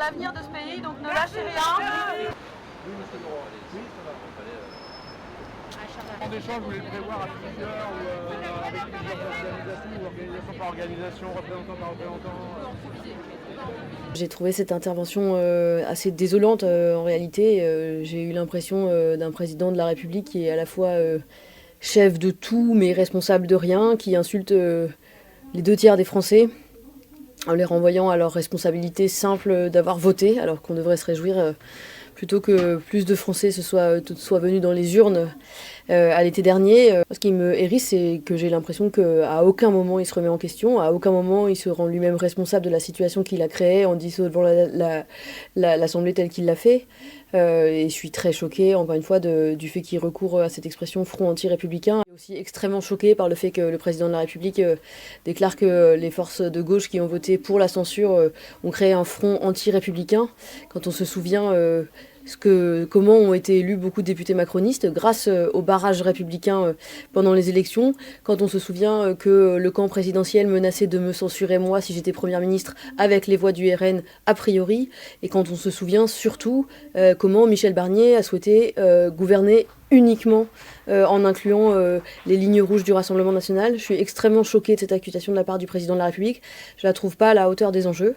l'avenir de ce pays, donc ne lâchez rien. D'échange, vous voulez le prévoir à plusieurs, ou avec plusieurs organisations, ou organisation par organisation, représentant par représentant. J'ai trouvé cette intervention assez désolante en réalité. J'ai eu l'impression d'un président de la République qui est à la fois chef de tout mais responsable de rien, qui insulte les 2 tiers des Français en les renvoyant à leur responsabilité simple d'avoir voté, alors qu'on devrait se réjouir plutôt que plus de Français soient venus dans les urnes à l'été dernier. Ce qui me hérisse, c'est que j'ai l'impression qu'à aucun moment il se remet en question, à aucun moment il se rend lui-même responsable de la situation qu'il a créée en dissolvant l'Assemblée telle qu'il l'a fait. Et je suis très choquée, encore une fois, du fait qu'il recourt à cette expression front anti-républicain. Je suis aussi extrêmement choquée par le fait que le président de la République déclare que les forces de gauche qui ont voté pour la censure ont créé un front anti-républicain. Quand on se souvient comment ont été élus beaucoup de députés macronistes grâce au barrage républicain pendant les élections, quand on se souvient que le camp présidentiel menaçait de me censurer moi si j'étais Première ministre avec les voix du RN a priori, et quand on se souvient surtout comment Michel Barnier a souhaité gouverner uniquement en incluant les lignes rouges du Rassemblement national. Je suis extrêmement choquée de cette accusation de la part du président de la République. Je la trouve pas à la hauteur des enjeux.